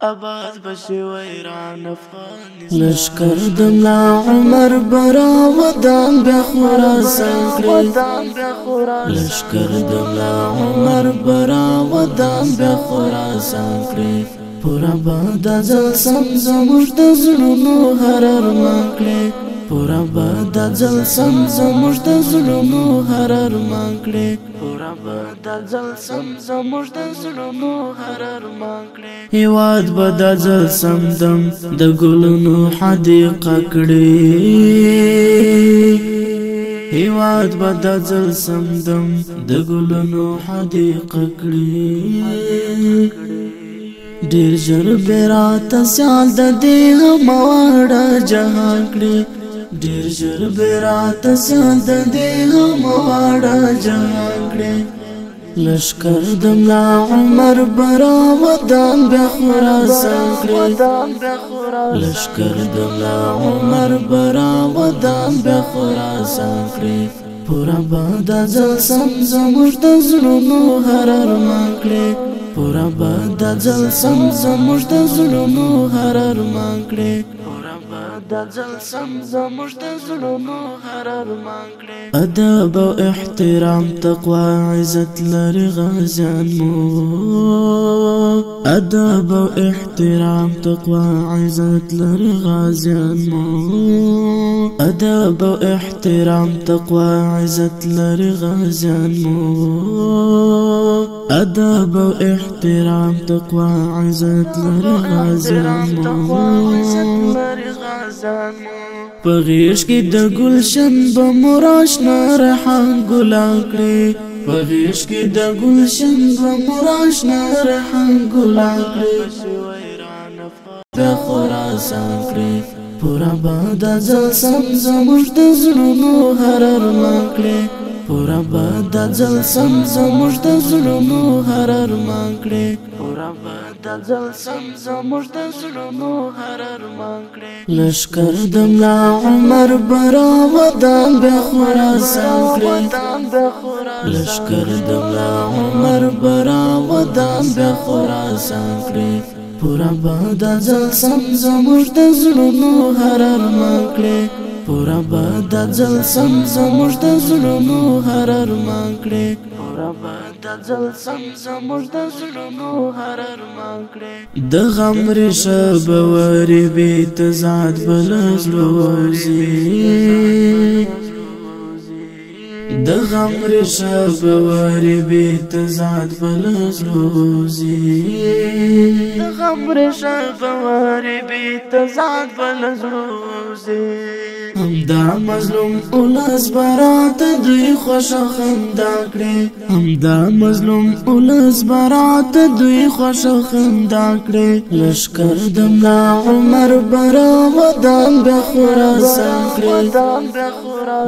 آباد بشي ویران افغانستان لشکر دملا عمر برا ودان بیا خراسان کړی لشکر دملا عمر برا ودان بیا خراسان کړی پورا باد ځل سم زموږ د زړونو هر ارمان کړی پورا باد ځل سم زموږ د زړونو هر ارمان کړی پورا باد ځل سم زموږ د زړونو هر ارمان کړی هیواد باد ځل سم دم د ګلونو حدیقه کړی هیواد باد ځل سم دم د ګلونو حدیقه کړی ډیر ژر بیرات سیال د دې همواړه جهان کړی ډیر ژر بیرات سیال د دې همواړه جهان کړی لشکر دملا عمر برا ودان بیا خراسان کړی لشکر دملا عمر برا ودان بیا خراسان کړی پورا باد ځل سم زموږ د زړونو هر ارمان کړی پورا باد ځل سم زموږ د زړونو هر ارمان کړی پورا باد ځل سم زموږ د زړونو هر ارمان کړی ادب او احترام تقوا عزت لري غازیان مو ادب او احترام تقوا عزت لري غازیان مو ادب او احترام تقوا عزت لري غازیان مو ادب او احترام تقوا عزت لري غازیان مو پغیش کی د گلشن بمراش نارحان گلان کړي پغیش کی د گلشن بمراش نارحان گلان کړي په خراسان کړي پورا باد ځل سم زموږ د زړونو هر ارمان کړي پورا باد ځل سم زموږ د زړونو هر ارمان کړي پورا باد ځل سم زموږ د زړونو هر ارمان کړي لشکر دملا عمر برا ودان بیا خراسان کړي لشکر دملا عمر برا ودان بیا خراسان کړي پورا باد ځل سم زموږ د زړونو هر ارمان کړي پورا باد ځل سم زموږ د زړونو هر ارمان کړي پورا باد ځل سم زموږ د زړونو هر ارمان کړي د غم ریشه بوري بي تزاد بلزلوزي د غم ریشه بوري بي تزاد بلزلوزي د غم ریشه بوري بي تزاد بلزلوزي همدا مظلوم اولس برات دوی خوش خندا کړي همدا مظلوم اولس برات دوی خوش خندا کړي لشکر دملا عمر برا ودان بیا خراسان کړي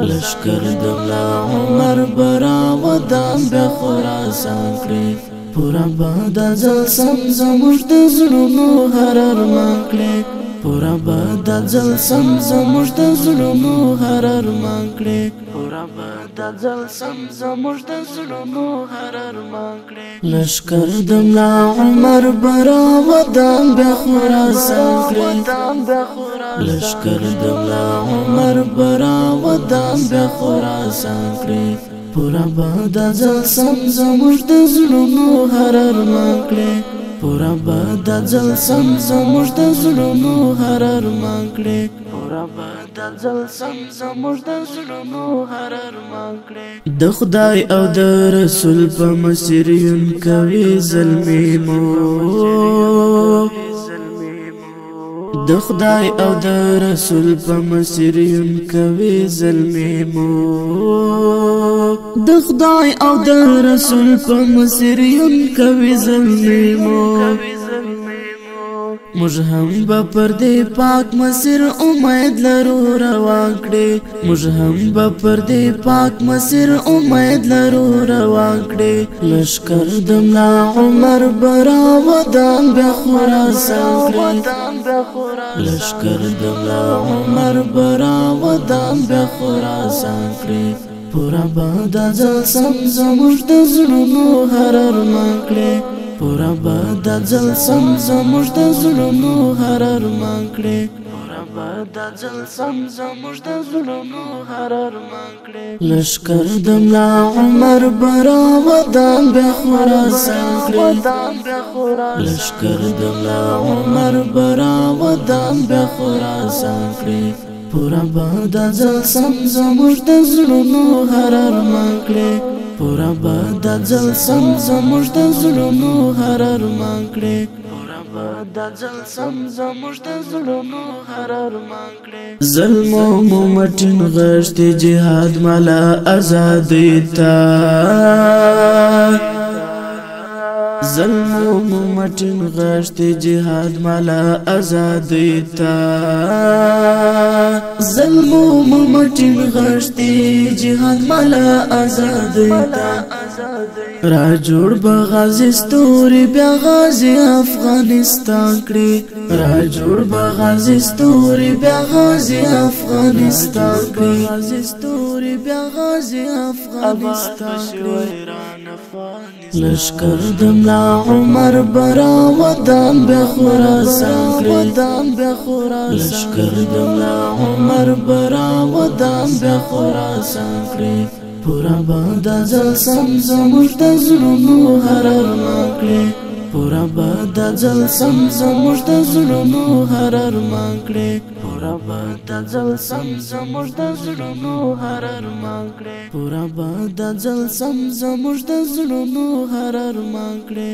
لشکر دملا عمر برا ودان بیا خراسان کړي پورا باد ځل سم زموږ د زړونو هر ارمان کړي پورا باد ځل سم زموږ د زړونو هر ارمان کړي پورا باد ځل سم زموږ د زړونو هر ارمان کړي لشکر دملا عمر برا ودان بیا خراسان کړي لشکر دملا عمر برا ودان بیا خراسان کړي پورا باد ځل سم زموږ د زړونو هر ارمان کړي پورا باد ځل سم زموږ د زړونو هر ارمان کړي پورا باد ځل سم زموږ د زړونو هر ارمان کړي د خدای او د رسول په مسیرین کوي زلمی مو د خدای او د رسول په مسیرین کوي زلمی مو د خدای او د رسول په مسیرین کوي زلمی مو موږ هم به پر دې پاک مسیر امید لرو روان کړي موږ هم به پر دې پاک مسیر امید لرو روان کړي لشکر دملا عمر برا ودان بیا خراسان کړي لشکر دملا عمر برا ودان بیا خراسان کړي پورا باد ځل سم زموږ د زړونو هر ارمان کړي پورا به د ځل سم زموږ د زړونو هر ارمان کړې پورا به د ځل سم زموږ د زړونو هر ارمان کړې لشکر د ملا عمر براودان بیا خراسان کړې لشکر د ملا عمر براودان بیا خراسان کړې پورا به د ځل سم زموږ د زړونو هر ارمان کړې پورا به د ځل سم زموږ د زړونو هر ارمان کړې پورا به د ځل سم زموږ د زړونو هر ارمان کړې ظلم مو مټین غشت جهاد مالا آزادی تا ظلم مو مټین غشت جهاد مالا آزادی تا ظلم مو مټین غشت جهاد مالا آزادی تا را جوړ بغازی ستوري بیا غازی افغانستان کړي را جوړ بغازی ستوري بیا غازی افغانستان کړي غازی ستوري بیا غازی افغانستان کړي لشکر د ملا عمر براودان بیا خراسان کړي لشکر د ملا عمر براودان بیا خراسان کړي پورا به د ځل سم زموږ د زړونو هر ارمان کړې پورا به د ځل سم زموږ د زړونو هر ارمان کړې پورا به د ځل سم زموږ د زړونو هر ارمان کړې پورا به د ځل سم زموږ د زړونو هر ارمان کړې